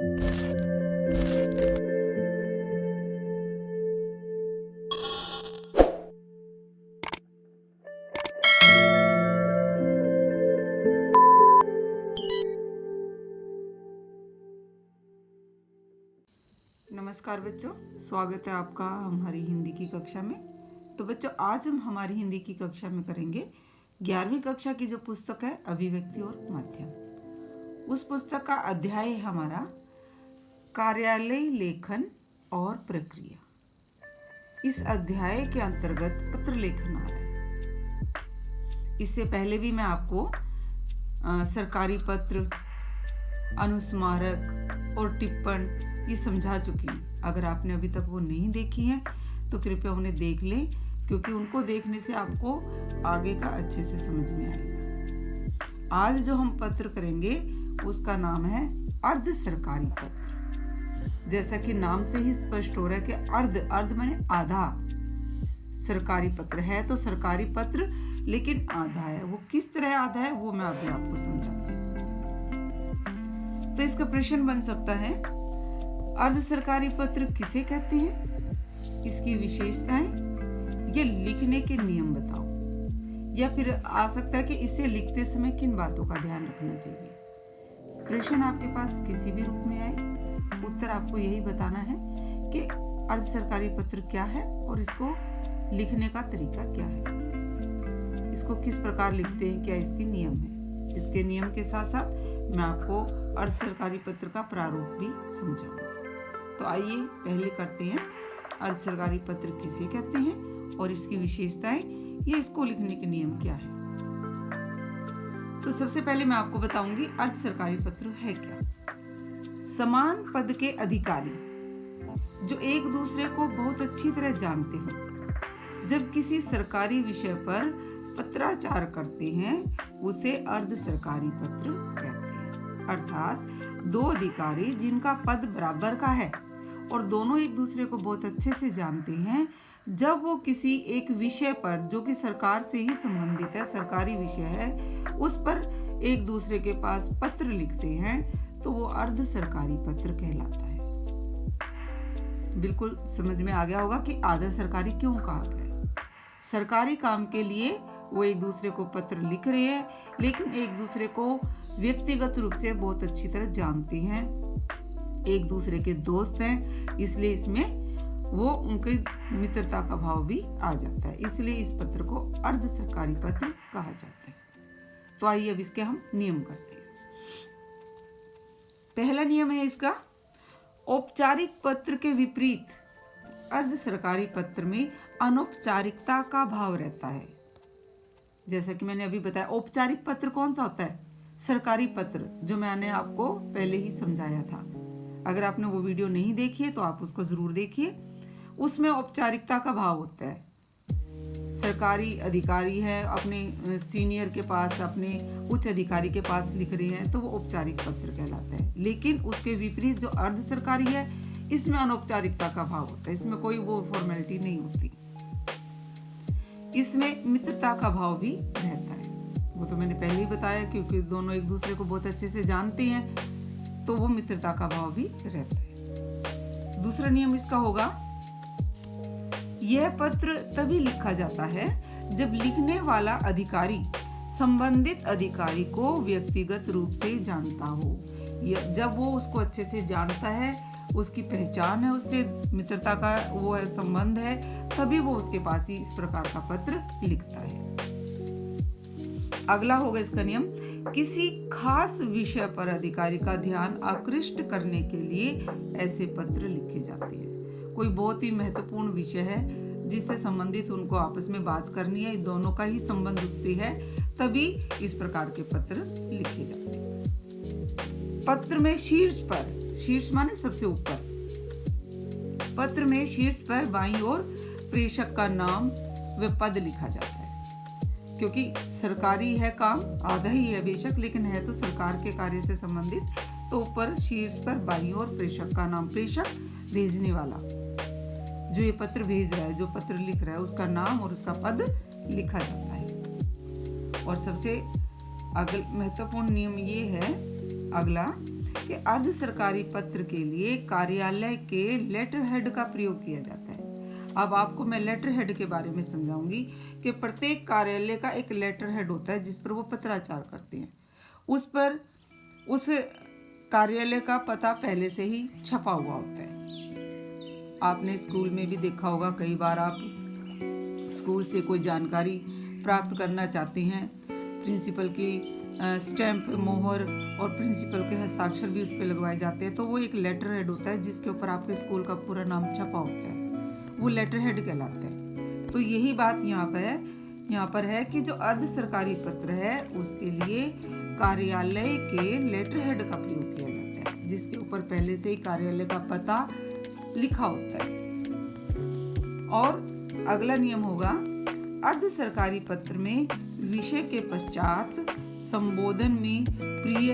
नमस्कार बच्चों, स्वागत है आपका हमारी हिंदी की कक्षा में। तो बच्चों, आज हम हमारी हिंदी की कक्षा में करेंगे 11वीं कक्षा की जो पुस्तक है अभिव्यक्ति और माध्यम। उस पुस्तक का अध्याय है हमारा कार्यालय लेखन और प्रक्रिया। इस अध्याय के अंतर्गत पत्र लेखन आ रहा है। इससे पहले भी मैं आपको सरकारी पत्र, अनुस्मारक और टिप्पण ये समझा चुकी हूँ। अगर आपने अभी तक वो नहीं देखी है तो कृपया उन्हें देख लें, क्योंकि उनको देखने से आपको आगे का अच्छे से समझ में आएगा। आज जो हम पत्र करेंगे उसका नाम है अर्ध सरकारी पत्र। जैसा कि नाम से ही स्पष्ट हो रहा है कि अर्ध माने आधा सरकारी पत्र है, तो सरकारी पत्र लेकिन आधा है। वो किस तरह आधा है वो मैं अभी आपको समझाती हूँ। तो इसका प्रश्न बन सकता है, अर्ध सरकारी पत्र किसे कहते हैं, इसकी विशेषताएं या लिखने के नियम बताओ। या फिर आ सकता है कि इसे लिखते समय किन बातों का ध्यान रखना चाहिए। प्रश्न आपके पास किसी भी रूप में आए, उत्तर आपको यही बताना है कि अर्ध सरकारी पत्र क्या है और इसको लिखने का तरीका क्या है, इसको किस प्रकार लिखते हैं, क्या इसके नियम है। इसके नियम के साथ साथ मैं आपको अर्ध सरकारी पत्र का प्रारूप भी समझाऊंगा। तो आइए पहले करते हैं अर्ध सरकारी पत्र किसे कहते हैं और इसकी विशेषताएं या इसको लिखने के नियम क्या है। तो सबसे पहले मैं आपको बताऊंगी अर्ध सरकारी पत्र है क्या। समान पद के अधिकारी जो एक दूसरे को बहुत अच्छी तरह जानते हो, जब किसी सरकारी विषय पर पत्राचार करते हैं उसे अर्ध सरकारी पत्र कहते हैं। अर्थात दो अधिकारी जिनका पद बराबर का है और दोनों एक दूसरे को बहुत अच्छे से जानते हैं, जब वो किसी एक विषय पर जो कि सरकार से ही संबंधित है, सरकारी विषय है, उस पर एक दूसरे के पास पत्र लिखते हैं तो वो अर्ध सरकारी पत्र कहलाता है। बिल्कुल समझ में आ गया होगा कि आधा सरकारी क्यों कहा गया है। सरकारी काम के लिए वो एक दूसरे को पत्र लिख रहे हैं, लेकिन एक दूसरे को व्यक्तिगत रूप से बहुत अच्छी तरह जानते हैं, एक दूसरे के दोस्त हैं, इसलिए इसमें वो उनकी मित्रता का भाव भी आ जाता है। इसलिए इस पत्र को अर्ध सरकारी पत्र कहा जाता है। तो आइए अब इसके हम नियम करते हैं। पहला नियम है इसका, औपचारिक पत्र के विपरीत अर्ध सरकारी पत्र में अनौपचारिकता का भाव रहता है। जैसा कि मैंने अभी बताया, औपचारिक पत्र कौन सा होता है, सरकारी पत्र, जो मैंने आपको पहले ही समझाया था। अगर आपने वो वीडियो नहीं देखी है तो आप उसको जरूर देखिए। उसमें औपचारिकता का भाव होता है। सरकारी अधिकारी है, अपने सीनियर के पास, अपने उच्च अधिकारी के पास लिख रहे हैं तो वो औपचारिक पत्र कहलाता है। लेकिन उसके विपरीत जो अर्ध सरकारी है, इसमें अनौपचारिकता का भाव होता है। इसमें कोई वो फॉर्मेलिटी नहीं होती। इसमें मित्रता का भाव भी रहता है। वो तो मैंने पहले ही बताया, क्योंकि दोनों एक दूसरे को बहुत अच्छे से जानते हैं तो वो मित्रता का भाव भी रहता है। दूसरा नियम इसका होगा, यह पत्र तभी लिखा जाता है जब लिखने वाला अधिकारी संबंधित अधिकारी को व्यक्तिगत रूप से जानता हो। जब वो उसको अच्छे से जानता है, उसकी पहचान है, उससे मित्रता का वो है, संबंध है, तभी वो उसके पास ही इस प्रकार का पत्र लिखता है। अगला होगा इसका नियम, किसी खास विषय पर अधिकारी का ध्यान आकृष्ट करने के लिए ऐसे पत्र लिखे जाते हैं। कोई बहुत ही महत्वपूर्ण विषय है जिससे संबंधित उनको आपस में बात करनी है, दोनों का ही संबंध उससे है, तभी इस प्रकार के पत्र लिखे जाते हैं। पत्र में शीर्ष पर, शीर्ष माने सबसे ऊपर, पत्र में शीर्ष पर बाईं ओर प्रेषक का नाम व पद लिखा जाता है। क्योंकि सरकारी है काम, आधा ही है बेशक, लेकिन है तो सरकार के कार्य से संबंधित, तो ऊपर शीर्ष पर बाईं ओर प्रेषक का नाम, प्रेषक भेजने वाला, जो ये पत्र भेज रहा है, जो पत्र लिख रहा है, उसका नाम और उसका पद लिखा जाता है। और सबसे महत्वपूर्ण नियम ये है अगला, कि अर्ध सरकारी पत्र के लिए कार्यालय के लेटर हेड का प्रयोग किया जाता है। अब आपको मैं लेटर हेड के बारे में समझाऊंगी कि प्रत्येक कार्यालय का एक लेटर हेड होता है जिस पर वो पत्राचार करते हैं। उस पर उस कार्यालय का पता पहले से ही छपा हुआ होता है। आपने स्कूल में भी देखा होगा, कई बार आप स्कूल से कोई जानकारी प्राप्त करना चाहते हैं, प्रिंसिपल की स्टैंप, मोहर और प्रिंसिपल के हस्ताक्षर भी उस पर लगवाए जाते हैं, तो वो एक लेटर हेड होता है जिसके ऊपर आपके स्कूल का पूरा नाम छपा होता है, वो लेटर हेड कहलाता है। तो यही बात यहाँ पर है कि जो अर्ध सरकारी पत्र है उसके लिए कार्यालय के लेटर हेड का प्रयोग किया जाता है जिसके ऊपर पहले से ही कार्यालय का पता लिखा होता है। और अगला नियम होगा, अर्ध सरकारी पत्र में विषय के पश्चात संबोधन में प्रिय,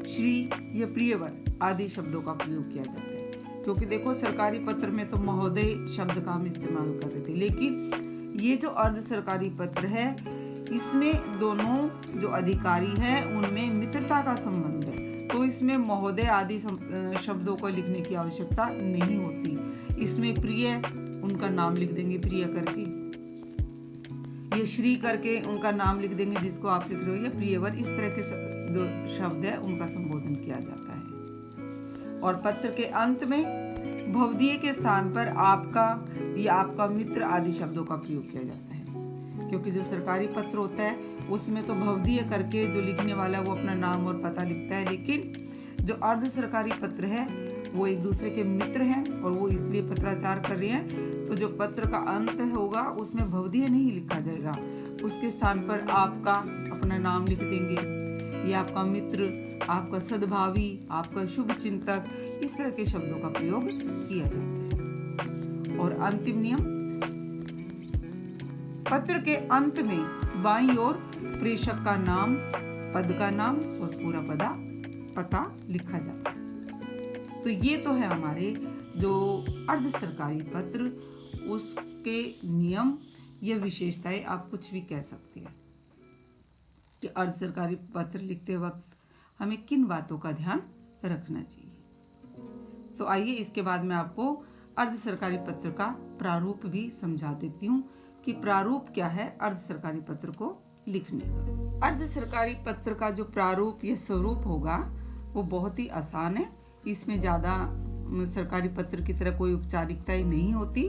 श्री या प्रियवर आदि शब्दों का प्रयोग किया जाता है। क्योंकि देखो, सरकारी पत्र में तो महोदय शब्द का हम इस्तेमाल कर रहे थे, लेकिन ये जो अर्ध सरकारी पत्र है इसमें दोनों जो अधिकारी हैं उनमें मित्रता का संबंध है, तो इसमें महोदय आदि शब्दों को लिखने की आवश्यकता नहीं होती। इसमें प्रिय उनका नाम लिख देंगे प्रिय करके, ये श्री करके उनका नाम लिख देंगे जिसको आप लिख रहे हो, या प्रियवर, इस तरह के जो शब्द है उनका संबोधन किया जाता है। और पत्र के अंत में भवदीय के स्थान पर आपका या आपका मित्र आदि शब्दों का प्रयोग किया जाता है। क्योंकि जो सरकारी पत्र होता है उसमें तो भवदीय करके जो लिखने वाला है वो अपना नाम और पता लिखता है, लेकिन जो अर्ध सरकारी पत्र है वो एक दूसरे के मित्र हैं और वो इसलिए पत्राचार कर रहे हैं, तो जो पत्र का अंत होगा उसमें भवदीय नहीं लिखा जाएगा, उसके स्थान पर आपका अपना नाम लिख देंगे, या आपका मित्र, आपका सद्भावी, आपका शुभ चिंतक, इस तरह के शब्दों का प्रयोग किया जाता है। और अंतिम नियम, पत्र के अंत में बाईं ओर प्रेषक का नाम, पद का नाम और पूरा पता लिखा जाता है। तो ये तो है हमारे जो अर्ध सरकारी पत्र, उसके नियम या विशेषताएं, आप कुछ भी कह सकते हैं कि अर्ध सरकारी पत्र लिखते वक्त हमें किन बातों का ध्यान रखना चाहिए। तो आइए इसके बाद मैं आपको अर्ध सरकारी पत्र का प्रारूप भी समझा देती हूँ कि प्रारूप क्या है अर्ध सरकारी पत्र को लिखने का। अर्ध सरकारी पत्र का जो प्रारूप या स्वरूप होगा वो बहुत ही आसान है, इसमें ज़्यादा सरकारी पत्र की तरह कोई औपचारिकताएं नहीं होती।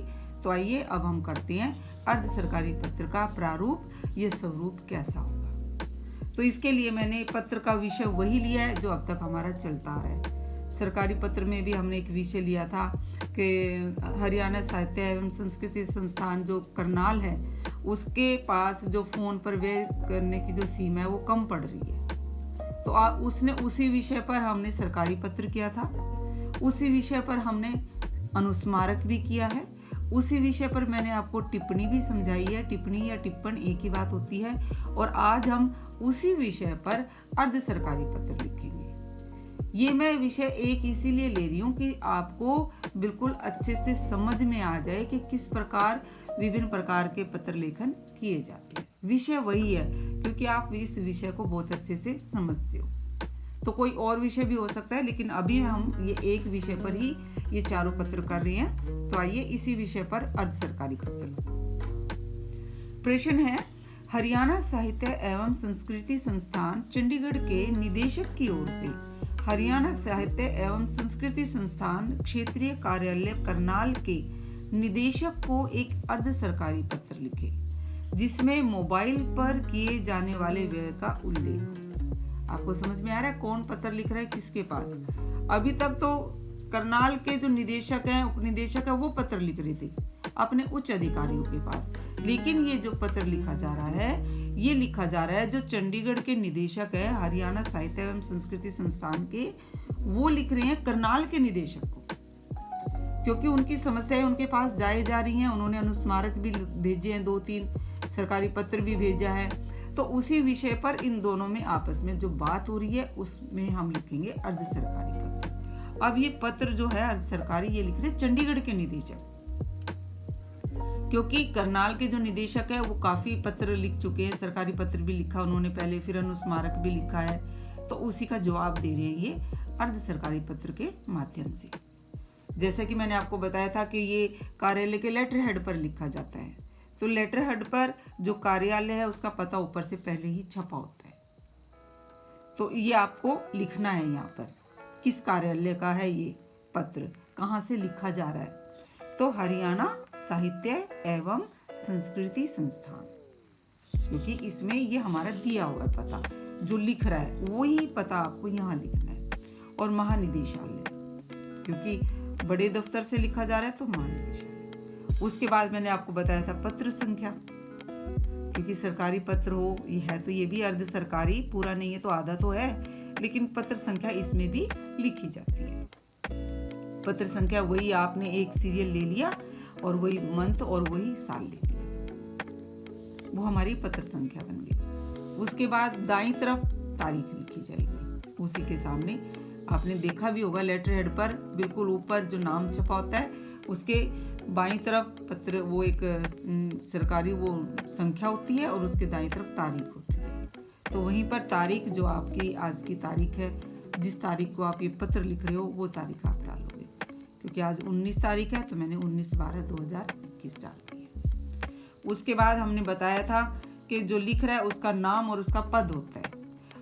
तो आइए अब हम करते हैं अर्ध सरकारी पत्र का प्रारूप या स्वरूप कैसा होगा। तो इसके लिए मैंने पत्र का विषय वही लिया है जो अब तक हमारा चलता आ रहा है। सरकारी पत्र में भी हमने एक विषय लिया था कि हरियाणा साहित्य एवं संस्कृति संस्थान जो करनाल है उसके पास जो फोन पर व्यय करने की जो सीमा है वो कम पड़ रही है, तो उसने उसी विषय पर हमने सरकारी पत्र किया था, उसी विषय पर हमने अनुस्मारक भी किया है, उसी विषय पर मैंने आपको टिप्पणी भी समझाई है। टिप्पणी या टिप्पण एक ही बात होती है। और आज हम उसी विषय पर अर्ध सरकारी पत्र लिखेंगे। ये मैं विषय एक इसीलिए ले रही हूँ कि आपको बिल्कुल अच्छे से समझ में आ जाए कि किस प्रकार विभिन्न प्रकार के पत्र लेखन किए जाते हैं। विषय वही है क्योंकि आप इस विषय को बहुत अच्छे से समझते हो। तो कोई और विषय भी हो सकता है, लेकिन अभी हम ये एक विषय पर ही ये चारों पत्र कर रहे हैं। तो आइए इसी विषय पर अर्ध सरकारी पत्र। प्रश्न है, हरियाणा साहित्य एवं संस्कृति संस्थान चंडीगढ़ के निदेशक की ओर से हरियाणा साहित्य एवं संस्कृति संस्थान क्षेत्रीय कार्यालय करनाल के निदेशक को एक अर्ध सरकारी पत्र लिखे जिसमें मोबाइल पर किए जाने वाले व्यय का उल्लेख हो। आपको समझ में आ रहा है कौन पत्र लिख रहा है किसके पास? अभी तक तो करनाल के जो निदेशक हैं, उपनिदेशक है, वो पत्र लिख रहे थे अपने उच्च अधिकारियों के पास, लेकिन ये जो पत्र लिखा जा रहा है ये लिखा जा रहा है जो चंडीगढ़ के निदेशक है हरियाणा साहित्य एवं संस्कृति संस्थान के, वो लिख रहे हैं करनाल के निदेशक को, क्योंकि उनकी समस्याएं उनके पास जाए जा रही हैं। उन्होंने अनुस्मारक भी भेजे हैं, 2-3 सरकारी पत्र भी भेजा है। तो उसी विषय पर इन दोनों में आपस में जो बात हो रही है उसमें हम लिखेंगे अर्ध सरकारी पत्र। अब ये पत्र जो है अर्ध सरकारी ये लिख रहे चंडीगढ़ के निदेशक, क्योंकि करनाल के जो निदेशक है वो काफी पत्र लिख चुके हैं, सरकारी पत्र भी लिखा उन्होंने पहले, फिर अनुस्मारक भी लिखा है, तो उसी का जवाब दे रहे हैं ये अर्ध सरकारी पत्र के माध्यम से। जैसा कि मैंने आपको बताया था कि ये कार्यालय के लेटर हेड पर लिखा जाता है, तो लेटर हेड पर जो कार्यालय है उसका पता ऊपर से पहले ही छपा होता है। तो ये आपको लिखना है यहाँ पर किस कार्यालय का है ये पत्र, कहाँ से लिखा जा रहा है। तो हरियाणा साहित्य एवं संस्कृति संस्थान, क्योंकि इसमें ये हमारा दिया हुआ है पता, जो लिख रहा है वही पता आपको यहाँ लिखना है। और महानिदेशालय, क्योंकि बड़े दफ्तर से लिखा जा रहा है तो महानिदेशालय। उसके बाद मैंने आपको बताया था पत्र संख्या, क्योंकि सरकारी पत्र हो ये है तो ये भी अर्ध सरकारी, पूरा नहीं है तो आधा तो है, लेकिन पत्र संख्या इसमें भी लिखी जाती है। पत्र संख्या वही आपने एक सीरियल ले लिया और वही मंथ और वही साल ले लिया, वो हमारी पत्र संख्या बन गई। उसके बाद दाईं तरफ तारीख लिखी जाएगी, उसी के सामने आपने देखा भी होगा लेटर हेड पर बिल्कुल ऊपर जो नाम छपा होता है उसके बाईं तरफ पत्र वो एक सरकारी वो संख्या होती है और उसके दाईं तरफ तारीख होती है। तो वहीं पर तारीख जो आपकी आज की तारीख है, जिस तारीख को आप ये पत्र लिख रहे हो वो तारीख आप डालोगे, क्योंकि आज 19 तारीख है तो मैंने 19/12/2021 डाल दी है। उसके बाद हमने बताया था कि जो लिख रहा है उसका नाम और उसका पद होता है।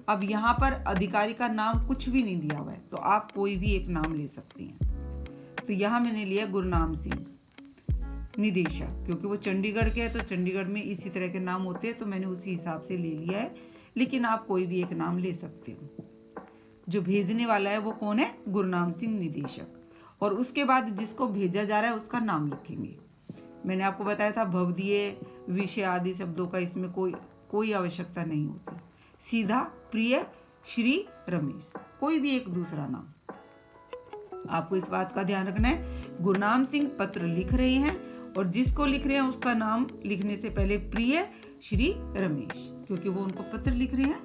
अब यहाँ पर अधिकारी का नाम कुछ भी नहीं दिया हुआ है, तो आप कोई भी एक नाम ले सकते हैं। तो यहाँ मैंने लिया गुरनाम सिंह निदेशक, क्योंकि वो चंडीगढ़ के है तो चंडीगढ़ में इसी तरह के नाम होते हैं, तो मैंने उसी हिसाब से ले लिया है, लेकिन आप कोई भी एक नाम ले सकते हो। जो भेजने वाला है वो कौन है? गुरनाम सिंह निदेशक। और उसके बाद जिसको भेजा जा रहा है उसका नाम लिखेंगे। मैंने आपको बताया था भवदीय विषय आदि शब्दों का इसमें कोई आवश्यकता नहीं होती, सीधा प्रिय श्री रमेश, कोई भी एक दूसरा नाम। आपको इस बात का ध्यान रखना है, गुरनाम सिंह पत्र लिख रहे हैं और जिसको लिख रहे हैं उसका नाम लिखने से पहले प्रिय श्री रमेश, क्योंकि वो उनको पत्र लिख रहे हैं,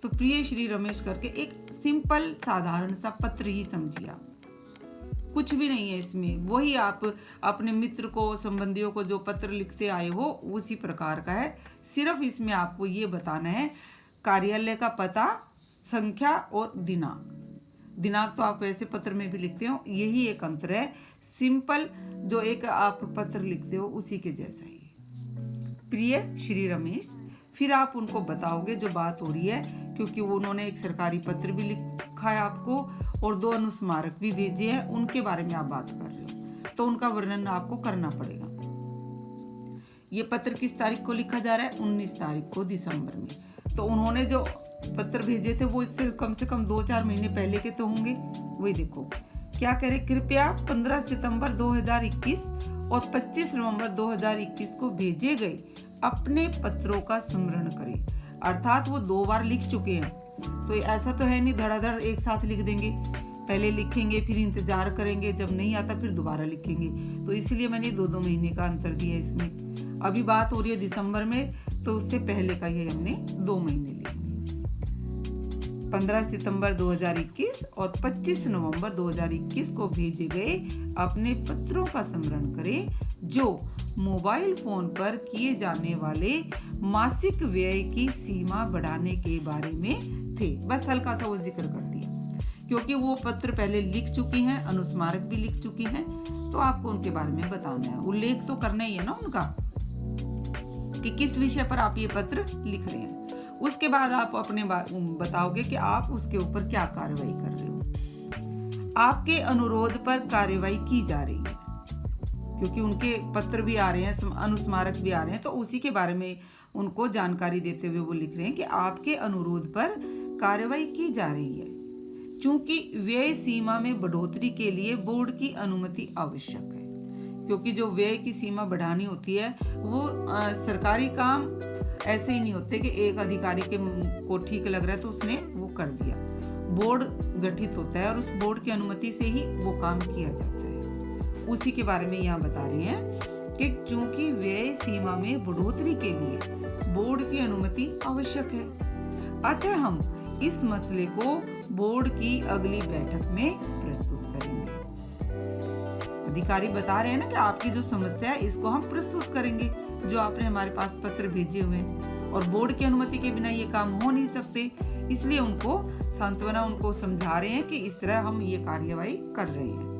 तो प्रिय श्री रमेश करके एक सिंपल साधारण सा पत्र ही समझिए आप, कुछ भी नहीं है इसमें। वही आप अपने मित्र को, संबंधियों को जो पत्र लिखते आए हो उसी प्रकार का है, सिर्फ इसमें आपको ये बताना है कार्यालय का पता, संख्या और दिनांक। दिनांक तो आप वैसे पत्र में भी लिखते हो, यही एक अंतर है, सिंपल जो एक आप पत्र लिखते हो उसी के जैसा ही। प्रिय श्री रमेश, फिर आप उनको बताओगे जो बात हो रही है, क्योंकि वो उन्होंने एक सरकारी पत्र भी लिखा है आपको और 2 अनुस्मारक भी भेजे हैं, उनके बारे में आप बात कर रहे हो, तो उनका वर्णन आपको करना पड़ेगा। ये पत्र किस तारीख को लिखा जा रहा है? 19 तारीख को दिसंबर में। तो उन्होंने जो पत्र भेजे थे वो इससे कम से कम 2-4 महीने पहले के तो होंगे। वही देखो क्या कह रहे, कृपया 15 सितंबर 2021 और 25 नवंबर 2021 को भेजे गए अपने पत्रों का स्मरण करें। अर्थात वो 2 बार लिख चुके हैं, तो ऐसा तो है नहीं धड़ाधड़ एक साथ लिख देंगे, पहले लिखेंगे फिर इंतजार करेंगे, जब नहीं आता फिर दोबारा लिखेंगे। तो इसलिए मैंने 2-2 महीने का अंतर दिया इसमें। अभी बात हो रही है दिसंबर में, तो उससे पहले का ये हमने 2 महीने लिए। 15 सितंबर 2021 और 25 नवंबर 2021 को भेजे गए अपने पत्रों का स्मरण करें जो मोबाइल फोन पर किए जाने वाले मासिक व्यय की सीमा बढ़ाने के बारे में थे। बस हल्का सा वो जिक्र कर दिया, क्योंकि वो पत्र पहले लिख चुकी हैं, अनुस्मारक भी लिख चुकी हैं, तो आपको उनके बारे में बताना है, उल्लेख तो करना ही है ना उनका कि किस विषय पर आप ये पत्र लिख रहे हैं। उसके बाद आप अपने बताओगे कि आप उसके ऊपर क्या कार्रवाई कर रहे हो। आपके अनुरोध पर कार्रवाई की जा रही है, क्योंकि उनके पत्र भी आ रहे हैं, अनुस्मारक भी आ रहे हैं, तो उसी के बारे में उनको जानकारी देते हुए वो लिख रहे हैं कि आपके अनुरोध पर कार्रवाई की जा रही है, चूंकि व्यय सीमा में बढ़ोतरी के लिए बोर्ड की अनुमति आवश्यक है। क्योंकि जो व्यय की सीमा बढ़ानी होती है वो सरकारी काम ऐसे ही नहीं होते कि एक अधिकारी को ठीक लग रहा है तो उसने वो कर दिया। बोर्ड गठित होता है और उस बोर्ड की अनुमति से ही वो काम किया जाता है। उसी के बारे में यहाँ बता रहे हैं कि चूंकि व्यय सीमा में बढ़ोतरी के लिए बोर्ड की अनुमति आवश्यक है, अतः हम इस मसले को बोर्ड की अगली बैठक में प्रस्तुत करेंगे। अधिकारी बता रहे हैं ना कि आपकी जो समस्या है इसको हम प्रस्तुत करेंगे, जो आपने हमारे पास पत्र भेजे हुए हैं। और बोर्ड की अनुमति के बिना ये काम हो नहीं सकते। इसलिए उनको सांत्वना, उनको समझा रहे हैं कि इस तरह हम ये कार्यवाही कर रहे हैं।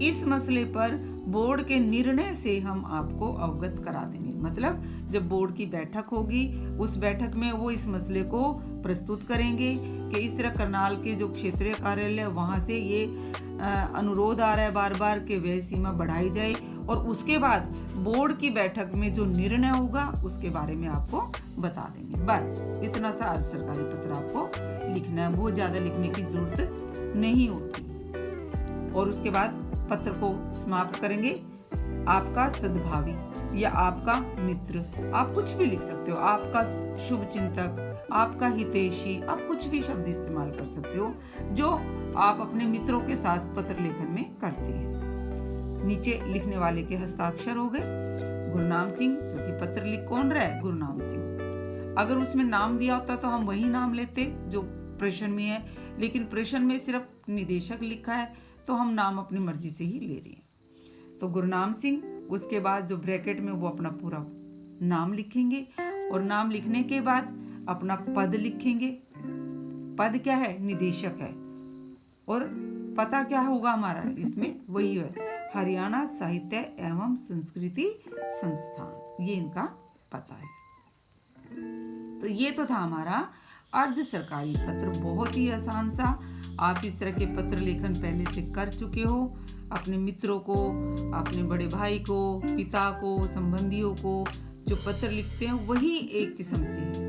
इस मसले पर बोर्ड के निर्णय से हम आपको अवगत करा देंगे। मतलब जब बोर्ड की बैठक होगी, उस बैठक में वो इस मसले को प्रस्तुत करेंगे कि इस तरह करनाल के जो क्षेत्रीय कार्यालय वहां से ये अनुरोध आ रहा है बार बार कि व्यय सीमा बढ़ाई जाए, और उसके बाद बोर्ड की बैठक में जो निर्णय होगा उसके बारे में आपको बता देंगे। बस इतना सा अर्ध सरकारी पत्र आपको लिखना है, बहुत ज्यादा लिखने की जरूरत नहीं होती। और उसके बाद पत्र को समाप्त करेंगे। आपका सद्भावी या आपका मित्र, आप कुछ भी लिख सकते हो, आपका शुभ चिंतक, आपका हितैषी, आप कुछ भी शब्द इस्तेमाल कर सकते हो जो आप अपने मित्रों के साथ पत्र लेखन में करते हैं। नीचे लिखने वाले के हस्ताक्षर हो गए गुरनाम सिंह, क्योंकि पत्र लिख कौन रहा है? गुरनाम सिंह। अगर उसमें नाम दिया होता तो हम वही नाम लेते जो प्रश्न में है, लेकिन प्रश्न में सिर्फ निदेशक लिखा है तो हम नाम अपनी मर्जी से ही ले रहे हैं। तो गुरनाम सिंह, उसके बाद जो ब्रैकेट में वो अपना पूरा नाम लिखेंगे, और नाम लिखने के बाद अपना पद लिखेंगे। पद क्या है? निदेशक है। और पता क्या होगा हमारा इसमें? वही है, हरियाणा साहित्य एवं संस्कृति संस्थान, ये इनका पता है। तो ये तो था हमारा अर्ध सरकारी पत्र, बहुत ही आसान सा। आप इस तरह के पत्र लेखन पहले से कर चुके हो। अपने मित्रों को, अपने बड़े भाई को, पिता को, संबंधियों को जो पत्र लिखते हैं वही एक किस्म से है।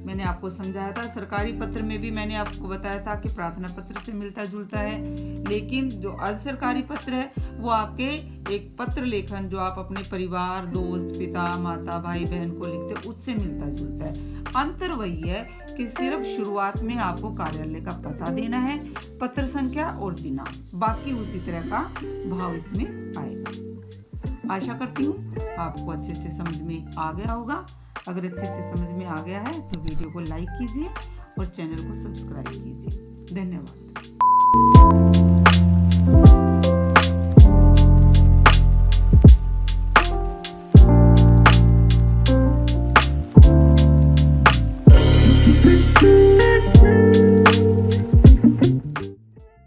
मैंने आपको समझाया था, सरकारी पत्र में भी मैंने आपको बताया था कि प्रार्थना पत्र से मिलता जुलता है, लेकिन जो अर्ध सरकारी पत्र है वो आपके एक पत्र लेखन जो आप अपने परिवार, दोस्त, पिता, माता, भाई, बहन को लिखते हो उससे मिलता जुलता है। अंतर वही है कि सिर्फ शुरुआत में आपको कार्यालय का पता देना है, पत्र संख्या और दिनांक, बाकी उसी तरह का भाव इसमें आएगा। आशा करती हूँ आपको अच्छे से समझ में आ गया होगा। अगर अच्छे से समझ में आ गया है तो वीडियो को लाइक कीजिए और चैनल को सब्सक्राइब कीजिए। धन्यवाद।